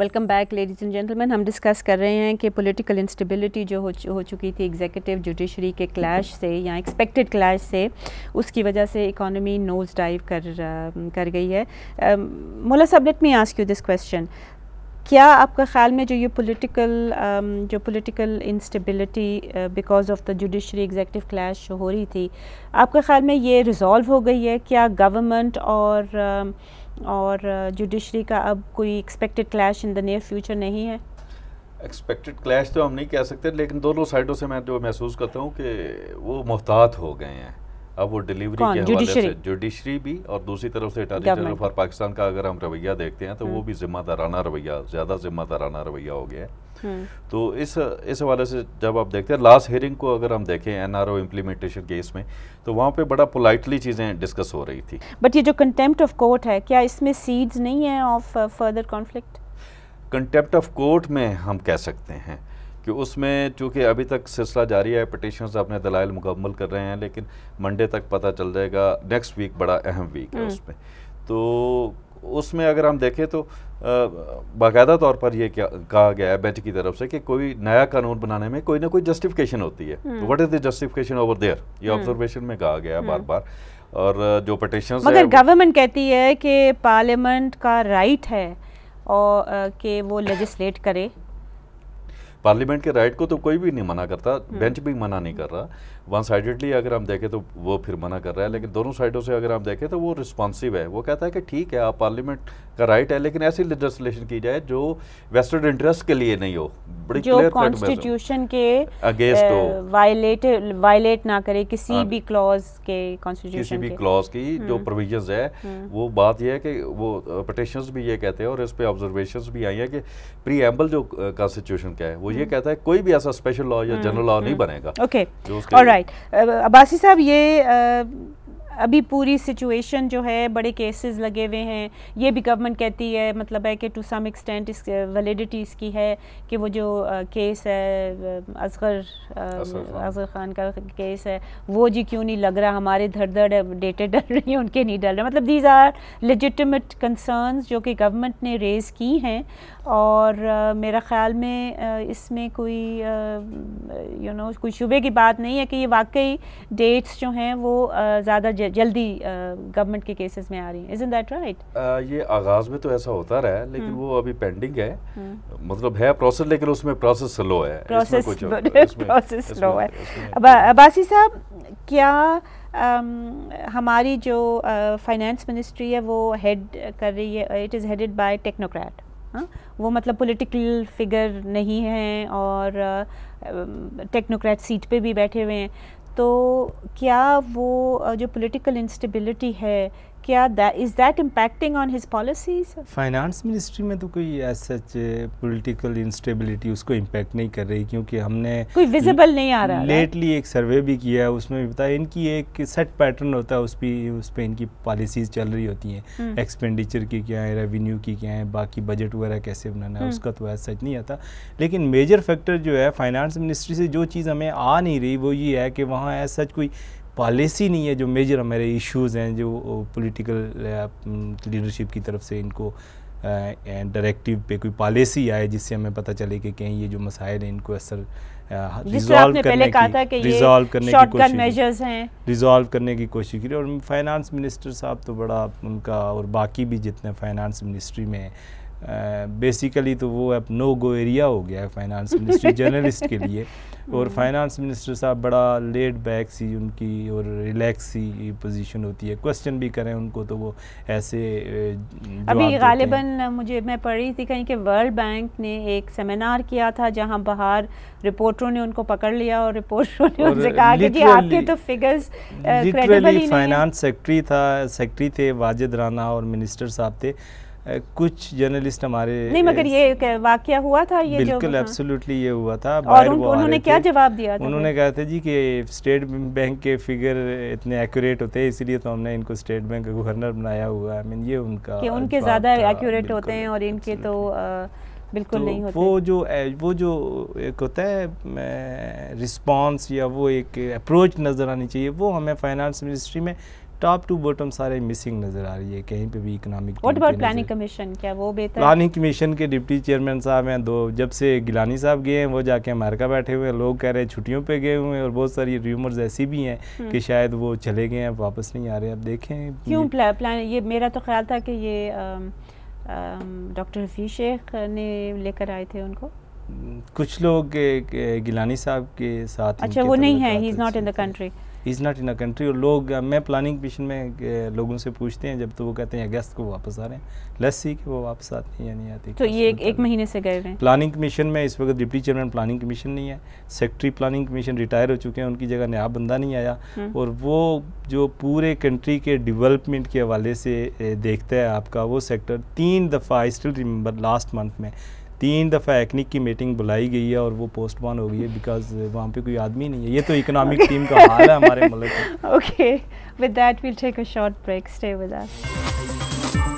Welcome back ladies and gentleman. हम discuss कर रहे हैं कि पॉलिटिकल इंस्टेबिलिटी जो हो चुकी थी एग्जीक्यूटिव जुडिशरी के क्लैश से या एक्सपेक्टेड क्लैश से, उसकी वजह से इकॉनमी नोज डाइव कर गई है। मुल्ला साहब, let me ask you this question, क्या आपका ख़्याल में जो ये political instability because of the judiciary executive clash हो रही थी, आपके ख़्याल में ये रिजॉल्व हो गई है? क्या गवर्नमेंट और जुडिशरी का अब कोई expected clash in the near future नहीं है? एक्सपेक्टेड क्लैश तो हम नहीं कह सकते, लेकिन दोनों साइडों से मैं जो महसूस करता हूँ कि वो मोहतात हो गए हैं। अब वो डिलीवरी के हवाले से जुडिशरी भी और दूसरी तरफ से अटॉर्नी जनरल फॉर पाकिस्तान का अगर हम रवैया देखते हैं तो वो भी ज़्यादा जिम्मेदाराना रवैया हो गया है। तो इस हवाले से जब आप देखते हैं लास्ट हियरिंग को, अगर हम देखें एनआरओ इम्प्लीमेंटेशन केस में, तो वहाँ पे बड़ा पोलाइटली चीज़ें डिस्कस हो रही थी। बट ये जो कंटेम्प्ट ऑफ कोर्ट है, क्या इसमें सीड्स नहीं है of further conflict? Contempt of court में हम कह सकते हैं कि उसमें चूँकि अभी तक सिलसिला जारी है, पिटिशनर्स अपने दलाइल मुकम्मल कर रहे हैं, लेकिन मंडे तक पता चल जाएगा। नेक्स्ट वीक बड़ा अहम वीक है उसमें। तो उसमें अगर हम देखें तो बाकायदा तौर पर यह कहा गया है बेंच की तरफ से कि कोई नया कानून बनाने में कोई ना कोई जस्टिफिकेशन होती है। तो what is the justification over there, ये ऑब्जर्वेशन में कहा गया है बार बार। और जो पिटिशनर्स, मगर गवर्नमेंट कहती है कि पार्लियामेंट का राइट है और कि वो लेजिस्लेट करे। पार्लियामेंट के राइट को तो कोई भी नहीं मना करता, बेंच भी मना नहीं कर रहा। वन साइडेडली अगर हम देखें तो वो फिर मना कर रहा है, लेकिन दोनों साइडों से अगर हम देखें तो वो रिस्पॉन्सिव है। वो कहता है कि ठीक है, आप पार्लियामेंट का राइट है, लेकिन ऐसी लेजिस्लेशन की जाए जो वेस्टेड इंटरेस्ट के लिए नहीं हो, बड़ी जो कॉन्स्टिट्यूशन के अगेंस्ट हो, वायलेट ना करे किसी भी क्लॉज के, कॉन्स्टिट्यूशन किसी भी क्लॉज की जो प्रोविजंस है। वो बात यह है कि वो पिटिशनर्स भी ये कहते हैं और इस पे ऑब्जर्वेशंस भी आई है कि प्रीएम्बल जो कॉन्स्टिट्यूशन का है वो ये कहता है कोई भी ऐसा स्पेशल लॉ या जनरल लॉ नहीं बनेगा। Okay, alright. अब्बासी साहब, ये अभी पूरी सिचुएशन जो है, बड़े केसेस लगे हुए हैं, ये भी गवर्नमेंट कहती है, मतलब है कि टू सम एक्सटेंट इस वैलिडिटी इसकी है कि वो जो केस है असगर खान का केस है, वो जी क्यों नहीं लग रहा, हमारे धड़ डेटे डल रही हैं, उनके नहीं डल रहे। मतलब दीज आर लेजिटिमेट कंसर्न्स जो कि गवर्नमेंट ने रेज़ की हैं। और मेरा ख़्याल में इसमें कोई कोई शुबे की बात नहीं है कि ये वाकई डेट्स जो हैं वो ज़्यादा जल्दी गवर्नमेंट के केसेस में आ रही हैं। Isn't that right? ये आगाज़ में तो ऐसा होता रहा है, लेकिन वो अभी पेंडिंग है। मतलब है प्रोसेस, लेकिन उसमें प्रोसेस स्लो है। प्रोसेस स्लो है। अब्बासी साहब, क्या हमारी जो फाइनेंस मिनिस्ट्री है वो हेड कर रही है, it is headed by technocrat, वो मतलब पॉलिटिकल फिगर नहीं है और टेक्नोक्रेट सीट पे भी बैठे हुए हैं, तो क्या वो जो पॉलिटिकल इंस्टेबिलिटी है, क्या is that impacting on his policies? Finance ministry में तो कोई सच पॉलिटिकल इंस्टेबिलिटी उसको इम्पैक्ट नहीं कर रही, क्योंकि हमने कोई विजिबल नहीं आ रहा। लेटली एक सर्वे भी किया है, उसमें भी बताया इनकी एक सेट पैटर्न होता है, उस पर इनकी पॉलिसीज़ चल रही होती हैं। एक्सपेंडिचर की क्या है, रेवेन्यू की क्या है, बाकी बजट वगैरह कैसे बनाना है, उसका तो ऐसा सच नहीं आता। लेकिन मेजर फैक्टर जो है फाइनेंस मिनिस्ट्री से जो चीज़ हमें आ नहीं रही वो ये है कि वहाँ ऐसा कोई पॉलिसी नहीं है। जो मेजर हमारे इश्यूज़ हैं, जो पॉलिटिकल लीडरशिप की तरफ से इनको डायरेक्टिव पे कोई पॉलिसी आए जिससे हमें पता चले कि कहीं ये जो मसाइल हैं इनको असर रिजॉल्व करने की कोशिश की। और फाइनेंस मिनिस्टर साहब तो बड़ा उनका, और बाकी भी जितने फाइनेंस मिनिस्ट्री में बेसिकली तो वो अब नो गो एरिया हो गया है फाइनेंस मिनिस्ट्री जर्नलिस्ट के लिए। और फाइनेंस मिनिस्टर साहब बड़ा लेड बैक सी उनकी और रिलैक्स सी पोजीशन होती है, क्वेश्चन भी करें उनको तो वो ऐसे अभी गालिबन मैं पढ़ रही थी कहीं कि वर्ल्ड बैंक ने एक सेमिनार किया था जहां बाहर रिपोर्टरों ने उनको पकड़ लिया और रिपोर्टरों ने उनसे कहा कि जी आपके तो फिगर्स क्रेडिबल ही नहीं। फाइनेंस सेक्रेटरी थे वाजिद राना और मिनिस्टर साहब थे। कुछ जर्नलिस्ट हमारे नहीं, मगर ये वाकया हुआ था, ये बिल्कुल एब्सोल्युटली ये हुआ था। और उन्होंने क्या जवाब दिया था? उन्होंने कहा था जी कि स्टेट बैंक के फिगर इतने एक्यूरेट होते हैं, इसलिए तो हमने इनको स्टेट बैंक का गवर्नर बनाया हुआ है। ये उनका कि उनके ज़्यादा एक्यूरेट होते हैं और इनके तो बिल्कुल तो नहीं होते। वो जो एक होता है रिस्पांस या वो एक अप्रोच नज़र आनी चाहिए, वो हमें फाइनेंस मिनिस्ट्री में टॉप टू बॉटम सारे मिसिंग नज़र आ रही है, कहीं पे भी economic. What about planning commission, क्या वो बेहतर? प्लानिंग कमीशन के डिप्टी चेयरमैन साहब हैं दो, जब से गिलानी साहब गए हैं वो जाके अमेरिका बैठे हुए हैं, लोग कह रहे हैं छुट्टियों पे गए हुए हैं, और बहुत सारी र्यूमर्स ऐसी भी हैं कि शायद वो चले गए हैं, वापस नहीं आ रहे। अब देखें क्यों प्लान, ये मेरा तो ख्याल था कि ये डॉक्टर हफीज़ शेख ने लेकर आए थे उनको। कुछ लोग गिलानी साहब के साथ। अच्छा, वो नहीं है, he is not in the country, is not in a country. और लोग, मैं प्लानिंग कमीशन में लोगों से पूछते हैं जब, तो वो कहते हैं अगस्त को वापस आ रहे हैं। लेट्स सी कि वो वापस आते हैं या नहीं आते। तो ये एक महीने से गए हुए हैं। प्लानिंग कमीशन में इस वक्त डिप्टी चेयरमैन प्लानिंग कमीशन नहीं है, सेक्रेटरी प्लानिंग कमीशन रिटायर हो चुके हैं, उनकी जगह नया बंदा नहीं आया। और वो जो पूरे कंट्री के डेवलपमेंट के हवाले से देखता है आपका वो सेक्टर, 3 दफ़ा I still remember last month में 3 दफ़ा एक्निक की मीटिंग बुलाई गई है और वो पोस्टपोन हो गई है बिकॉज वहाँ पे कोई आदमी नहीं है। ये तो इकोनॉमिक टीम का हाल है हमारे मुल्क में। Okay, with that we'll take a short break, stay with us.